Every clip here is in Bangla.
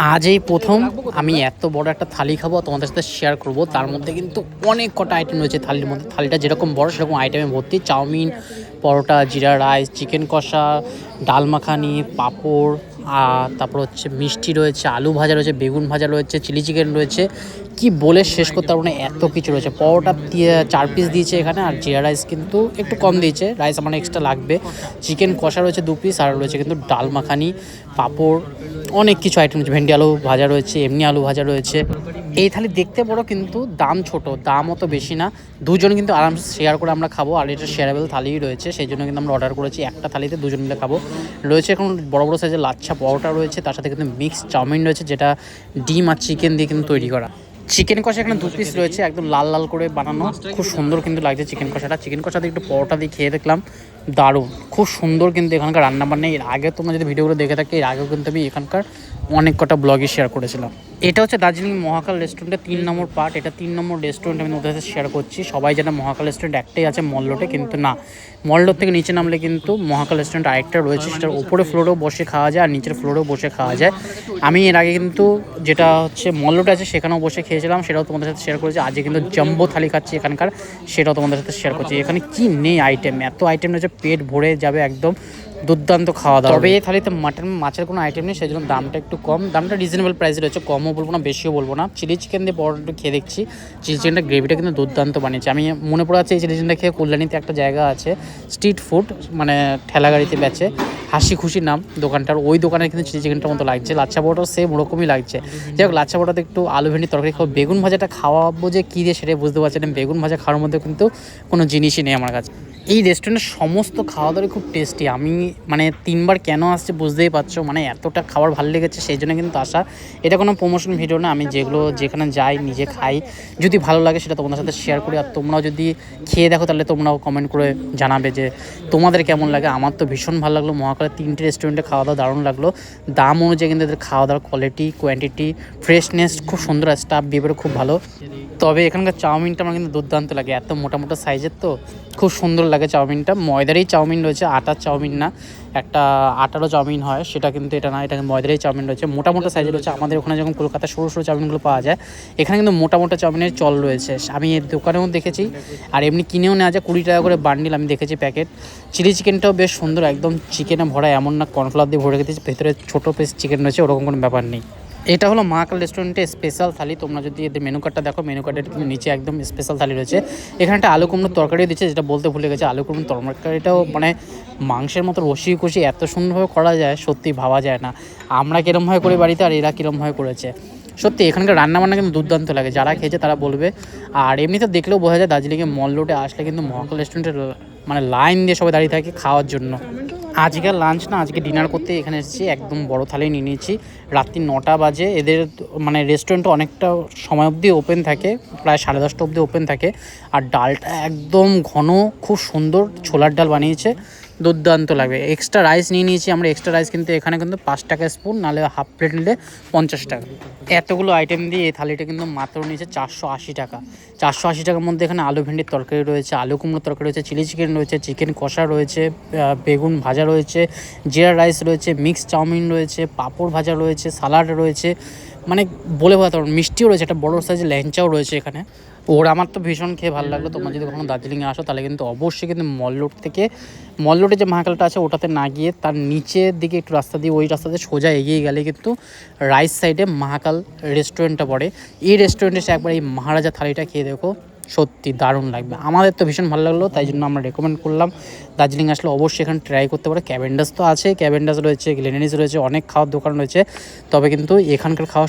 আজ এই প্রথম আমি এত বড় একটা থালি খাবো, তোমাদের সাথে শেয়ার করব। তার মধ্যে কিন্তু অনেক কটা আইটেম রয়েছে থালির মধ্যে। থালিটা যেরকম বড় সেরকম আইটেমে ভর্তি। চাউমিন, পরোটা, জিরা রাইস, চিকেন কষা, ডাল মাখানি, পাঁপড়, তারপর হচ্ছে মিষ্টি রয়েছে, আলু ভাজা রয়েছে, বেগুন ভাজা রয়েছে, চিলি চিকেন রয়েছে। কি বলে শেষ করতে পারবো না, এত কিছু রয়েছে। পরোটা 4 পিস দিয়েছে এখানে, আর জিরা রাইস কিন্তু একটু কম দিয়েছে, রাইস আমার এক্সট্রা লাগবে। চিকেন কষা রয়েছে 2 পিস, আর রয়েছে কিন্তু ডাল মাখানি, পাঁপড়, অনেক কিছু আইটেম রয়েছে। ভেন্ডি আলু ভাজা রয়েছে, এমনি আলু ভাজা রয়েছে। এই থালি দেখতে বড় কিন্তু দাম ছোট, দাম অত বেশি না। দুজন কিন্তু আরামসে শেয়ার করে আমরা খাবো, আর এটা শেয়ারেবল থালিই রয়েছে, সেই জন্য কিন্তু আমরা অর্ডার করেছি। একটা থালিতে দুজন মিলে খাবো। রয়েছে এখন বড় বড় সাইজের লাচ্ছা পরোটা রয়েছে, তার সাথে কিন্তু মিক্স চাউমিন রয়েছে, যেটা ডিম আর চিকেন দিয়ে কিন্তু তৈরি করা। চিকেন কষা এখানে 2 পিস রয়েছে, একদম লাল লাল করে বানানো, খুব সুন্দর কিন্তু লাগছে চিকেন কষাটা। চিকেন কষাতে একটু পরোটা দিয়ে খেয়ে দেখলাম, দারুণ, খুব সুন্দর কিন্তু এখানকার রান্নাবান্না। এর আগে তোমরা যদি ভিডিওগুলো দেখে থাকো, এর আগেও কিন্তু আমি এখানকার অনেক কটা ব্লগে শেয়ার করেছিলাম। এটা হচ্ছে দার্জিলিং মহাকাল রেস্টুরেন্টের 3 নম্বর পার্ট। এটা 3 নম্বর রেস্টুরেন্ট আমি ওদের সাথে শেয়ার করছি। সবাই জানে মহাকাল রেস্টুরেন্ট একটাই আছে মল রোডে, কিন্তু না, মল রোড থেকে নিচে নামলে কিন্তু মহাকাল রেস্টুরেন্ট আরেকটা রয়েছে, সেটার উপরে ফ্লোরেও বসে খাওয়া যায় আর নিচের ফ্লোরেও বসে খাওয়া যায়। আমি এর আগে কিন্তু যেটা হচ্ছে মল রোড আছে সেখানেও বসে খেয়েছিলাম, সেটাও তোমাদের সাথে শেয়ার করেছি। আজকে কিন্তু জাম্বো থালি খাচ্ছি এখানকার, সেটাও তোমাদের সাথে শেয়ার করছি। এখানে কি নেই আইটেম, এত আইটেম রয়েছে, পেট ভরে যাবে একদম, দুর্দান্ত খাওয়া দাওয়া। তবে এই থালিতে মাছের কোনো আইটেম নেই, সেই জন্য দামটা একটু কম। দামটা রিজনেবল প্রাইসে রয়েছে, কমও বলবো না বেশিও বলবো না। চিলি চিকেন দিয়ে পরোটা একটু খেয়ে দেখছি, চিলি চিকেনটা গ্রেভিটা কিন্তু দুর্দান্ত বানিয়েছে। আমি মনে পড়ে আছে এই চিলি চিকেনটা খেয়ে কল্যাণীতে একটা জায়গা আছে স্ট্রিট ফুড, মানে ঠেলা গাড়িতে বেচে, হাসি খুশি নাম দোকানটার। ওই দোকানে কিন্তু চিলি চিকেনটার মতো লাগছে, লাচ্ছা পরোটাও সেম ওরকমই লাগছে। যাই হোক, লাচ্ছা পরোটাতে একটু আলু ভেন্ডি তরকারি খাবো। বেগুন ভাজাটা খাওয়াবো যে কী দিয়ে সেটাই বুঝতে পারছি না। বেগুন ভাজা খাওয়ার মধ্যে কিন্তু কোনো জিনিসই নেই আমার কাছে। এই রেস্টুরেন্টের সমস্ত খাওয়া দাওয়াই খুব টেস্টি। আমি মানে 3বার কেন আসছে বুঝতেই পারছো, মানে এতটা খাবার ভালো লেগেছে, সেই জন্য কিন্তু আসা। এটা কোনো প্রমোশন ভিডিও না, আমি যেখানে যাই নিজে খাই, যদি ভালো লাগে সেটা তোমাদের সাথে শেয়ার করি। আর তোমরাও যদি খেয়ে দেখো তাহলে তোমরাও কমেন্ট করে জানাবে যে তোমাদের কেমন লাগে। আমার তো ভীষণ ভালো লাগলো, মহাকালের 3টে রেস্টুরেন্টে খাওয়া দাওয়া দারুণ লাগলো। দাম অনুযায়ী কিন্তু এদের খাওয়া দাওয়ার কোয়ালিটি, কোয়ান্টিটি, ফ্রেশনেস খুব সুন্দর, আর স্টাফ বিহেভিয়ার খুব ভালো। তবে এখানকার চাউমিনটা আমার কিন্তু দুর্দান্ত লাগে, এত মোটা মোটা সাইজের তো খুব সুন্দর লাগে চাউমিনটা। ময়দারই চাউমিন রয়েছে, আটার চাউমিন না। একটা আটারও চাউমিন হয়, সেটা কিন্তু এটা না, এটা ময়দারই চাউমিন রয়েছে, মোটা মোটা সাইজের রয়েছে। আমাদের ওখানে যখন কলকাতায় সরু সরু চাউমিনগুলো পাওয়া যায়, এখানে কিন্তু মোটা মোটা চাউমিনের চল রয়েছে। আমি এর দোকানেও দেখেছি, আর এমনি কিনেও নেওয়া যায় 20 টাকা করে বান্ডিল, আমি দেখেছি প্যাকেট। চিলি চিকেনটাও বেশ সুন্দর, একদম চিকেনে ভরা, এমন না কর্নফ্লাওয়ার দিয়ে ভরে রেখেছি, ভেতরে ছোটো পিস চিকেন রয়েছে, ওরকম কোনো ব্যাপার নেই। এটা হলো মহাকাল রেস্টুরেন্টের স্পেশাল থালি। তোমরা যদি এদের মেনু কার্ডটা দেখো, মেনু কার্ডের কিন্তু নিচে একদম স্পেশাল থালি রয়েছে। এখানে একটা আলু কুমড়োর তরকারিও দিচ্ছে, যেটা বলতে ভুলে গেছে। আলু কুমড়োর তরকারিটাও মানে মাংসের মতো রসি কষি এত সুন্দরভাবে করা যায়, সত্যি ভাবা যায় না আমরা কীরমভাবে করি বাড়িতে আর এরা কীরমভাবে করেছে। সত্যি এখানকার রান্নাবান্না কিন্তু দুর্দান্ত লাগে, যারা খেয়েছে তারা বলবে। আর এমনিতে দেখলেও বোঝা যায় দার্জিলিংয়ে মল রোডে আসলে কিন্তু মহাকাল রেস্টুরেন্টের মানে লাইন দিয়ে সবাই দাঁড়িয়ে থাকে খাওয়ার জন্য। আজকে লাঞ্চ না, আজকে ডিনার করতে এখানে এসেছি, একদম বড় থালি নিয়ে নিয়েছি। রাত্রি 9টা বাজে। এদের মানে রেস্টুরেন্টটা অনেকটা সময় অবধি ওপেন থাকে, প্রায় 10:30 অবধি ওপেন থাকে। আর ডালটা একদম ঘন, খুব সুন্দর ছোলার ডাল বানিয়েছে, দুর্দান্ত লাগবে। এক্সট্রা রাইস নিয়ে নিয়েছি আমরা, এক্সট্রা রাইস কিন্তু এখানে কিন্তু 5 টাকা স্পুন, নাহলে হাফ প্লেট নিলে 50 টাকা। এতগুলো আইটেম দিয়ে এই থালিটা কিন্তু মাত্র নিয়েছে 480 টাকা। 480 টাকার মধ্যে এখানে আলু ভেন্ডির তরকারি রয়েছে, আলু কুমড়োর তরকারি রয়েছে, চিলি চিকেন রয়েছে, চিকেন কষা রয়েছে, বেগুন ভাজা রয়েছে, জিরা রাইস রয়েছে, মিক্স চাউমিন রয়েছে, পাঁপড় ভাজা রয়েছে, সালাড রয়েছে, মানে বলে বোঝাতে পারবো। মিষ্টিও রয়েছে, একটা বড়ো সাইজের ল্যাংচাও রয়েছে এখানে। আমার তো ভীষণ খেয়ে ভালো লাগলো। তোমরা যদি কখনো দার্জিলিংয়ে আসো তাহলে কিন্তু অবশ্যই কিন্তু মল রোডে যে মহাকালটা আছে ওটাতে না গিয়ে তার নিচের দিকে একটু রাস্তা দিয়ে, ওই রাস্তা দিয়ে সোজা এগিয়ে গেলে কিন্তু রাইট সাইডে মহাকাল রেস্টুরেন্টটা পড়ে। এই রেস্টুরেন্টে এসে একবার এই মহারাজা থালিটা খেয়ে দেখো, সত্যি দারুণ লাগবে। আমাদের তো ভীষণ ভালো লাগলো, তাই জন্য আমরা রেকমেন্ড করলাম দার্জিলিং আসলে অবশ্যই এখানে ট্রাই করতে পারো। ক্যাভেন্ডাস তো আছে, ক্যাভেন্ডাস রয়েছে, গ্লেনিস রয়েছে, অনেক খাওয়ার দোকান রয়েছে। তবে কিন্তু এখানকার খাওয়া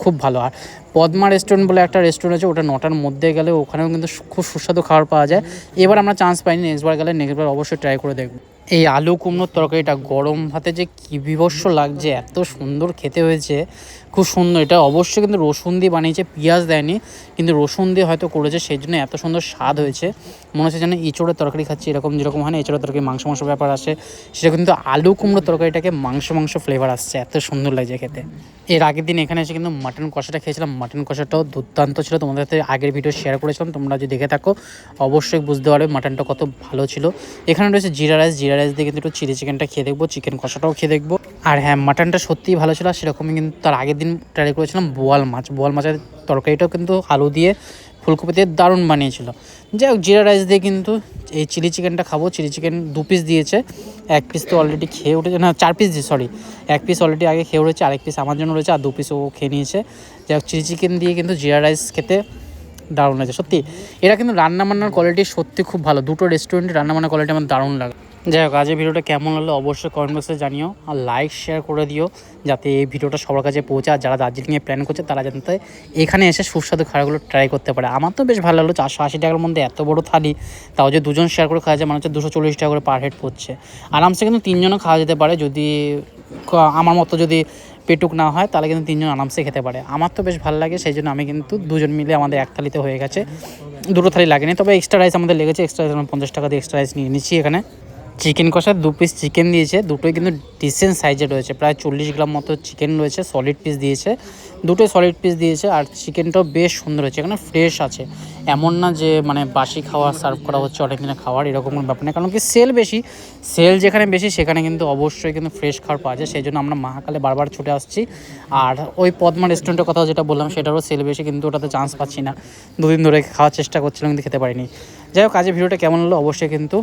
খুব ভালো। আর পদ্মা রেস্টুরেন্ট বলে একটা রেস্টুরেন্ট আছে, ওটা 9টার মধ্যে গেলে ওখানেও কিন্তু খুব সুস্বাদু খাবার পাওয়া যায়। এবার আমরা চান্স পাইনি, নেক্সটবার গেলে নেক্সটবার অবশ্যই ট্রাই করে দেখব। এই আলু কুমড়োর তরকারিটা গরম ভাতে যে কী বিভৎস লাগছে, এত সুন্দর খেতে হয়েছে, খুব সুন্দর। এটা অবশ্যই কিন্তু রসুন দিয়ে বানিয়েছে, পেঁয়াজ দেয়নি, কিন্তু রসুন দিয়ে হয়তো করেছে, সেই জন্য এত সুন্দর স্বাদ হয়েছে। মনে হচ্ছে যেন এঁচোড়ের তরকারি খাচ্ছি, এরকম যেরকম হয় না এঁচোড়ের তরকারি মাংস মাংস ব্যাপার আসে, সেটা কিন্তু আলু কুমড়োর তরকারিটাকে মাংস ফ্লেভার আসছে, এত সুন্দর লাগছে খেতে। এর আগের দিন এখানে এসে কিন্তু মাটন কষাটা খেয়েছিলাম, মাটন কষাটাও দুর্দান্ত ছিল। তোমাদের সাথে আগের ভিডিও শেয়ার করেছিলাম, তোমরা যদি দেখে থাকো অবশ্যই বুঝতে পারবে মাটনটা কত ভালো ছিল। এখানে রয়েছে জিরা রাইস রাইস দিয়ে কিন্তু একটু চিলি চিকেনটা খেয়ে দেখবো, চিকেন কষাটাও খেয়ে দেখবো। আর হ্যাঁ, মাটনটা সত্যিই ভালো ছিল। সেরকমই কিন্তু তার আগের দিন ট্রাই করেছিলাম বোয়াল মাছের তরকারিটাও কিন্তু আলু দিয়ে ফুলকপি দিয়ে দারুণ বানিয়েছিল। যাই হোক, জিরা রাইস দিয়ে কিন্তু এই চিলি চিকেনটা খাবো। চিলি চিকেন 2 পিস দিয়েছে, 1 পিস তো অলরেডি খেয়ে উঠেছে, না 4 পিস দিয়ে, সরি 1 পিস অলরেডি আগে খেয়ে উঠেছে, আরেক পিস আমার জন্য রয়েছে, আর 2 পিস ও খেয়ে নিয়েছে। যাই হোক, চিলি চিকেন দিয়ে কিন্তু জিরা রাইস খেতে দারুণ হয়েছে সত্যি। এরা কিন্তু রান্নাবান্নার কোয়ালিটি সত্যি খুব ভালো, দুটো রেস্টুরেন্টের রান্নাবান্নার কোয়ালিটি আমার দারুণ লাগে। যাই হোক, আজকের ভিডিওটা কেমন হলো অবশ্যই কমেন্ট বক্সে জানিও, আর লাইক শেয়ার করে দিও যাতে এই ভিডিওটা সবার কাছে পৌঁছে। আর যারা দার্জিলিংয়ে প্ল্যান করছে তারা যাতে এখানে এসে সুস্বাদু খাবারগুলো ট্রাই করতে পারে। আমার তো বেশ ভালো লাগলো, 480 টাকার মধ্যে এত বড় থালি, তাও যে দুজন শেয়ার করে খাওয়া যায়, মানে হচ্ছে 240 টাকা করে পার হেড পড়ছে। আরামসে কিন্তু 3 জনও খাওয়া যেতে পারে, যদি আমার মতো যদি পেটুক না হয় তাহলে কিন্তু 3 জন আরামসে খেতে পারে। আমার তো বেশ ভালো লাগে, সেই জন্য আমি কিন্তু 2 জন মিলে আমাদের এক থালিতে হয়ে গেছে, 2টো থালি লাগেনি। তবে এক্সট্রা রাইস আমাদের লেগেছে, এক্সট্রা রাইস আমরা 50 টাকা দিয়ে এক্সট্রা রাইস নিয়ে নিচ্ছি। এখানে চিকেন কষা 2 পিস চিকেন দিয়েছে, দুটোই কিন্তু ডিসেন্ট সাইজে রয়েছে, প্রায় 40 গ্রাম মতো চিকেন রয়েছে, সলিড পিস দিয়েছে, দুটোই সলিড পিস দিয়েছে। আর চিকেনটাও বেশ সুন্দর হয়েছে, এখানে ফ্রেশ আছে, এমন না যে মানে বাসি খাবার সার্ভ করা হচ্ছে অনেক দিনের খাবার, এরকম কোনো ব্যাপার নেই। কারণ কি সেল যেখানে বেশি সেখানে কিন্তু অবশ্যই কিন্তু ফ্রেশ খাবার পাওয়া যায়, সেই জন্য আমরা মহাকালে বারবার ছুটে আসছি। আর ওই পদ্মা রেস্টুরেন্টের কথা যেটা বললাম সেটারও সেল বেশি, কিন্তু ওটাতে চান্স পাচ্ছি না, 2 দিন ধরে খাওয়ার চেষ্টা করছিলাম কিন্তু খেতে পারিনি। যাই হোক, আজকের ভিডিওটা কেমন হলো অবশ্যই কিন্তু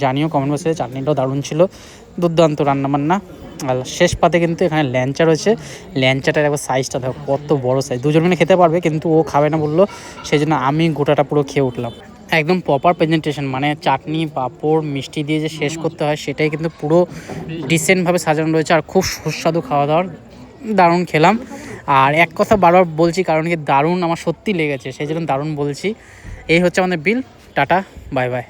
জানিও কমেন্ট বক্সে। চাটনিটাও দারুণ ছিল, দুর্দান্ত রান্নাবান্না। আর শেষ পাতে কিন্তু এখানে ল্যাংচা রয়েছে, ল্যাংচাটার একবার সাইজটা দেখো কত বড় সাইজ, 2 জন মিলে খেতে পারবে, কিন্তু ও খাবে না বললো, সেই জন্য আমি গোটাটা পুরো খেয়ে উঠলাম। একদম প্রপার প্রেজেন্টেশন, মানে চাটনি পাঁপড় মিষ্টি দিয়ে যে শেষ করতে হয় সেটাই কিন্তু পুরো ডিসেন্টভাবে সাজানো রয়েছে, আর খুব সুস্বাদু খাওয়া দাওয়ার, দারুণ খেলাম। আর এক কথা বারবার বলছি, কারণ কি দারুণ আমার সত্যি লেগেছে, সেই জন্য দারুণ বলছি। এই হচ্ছে আমাদের বিল। Tata, bye bye.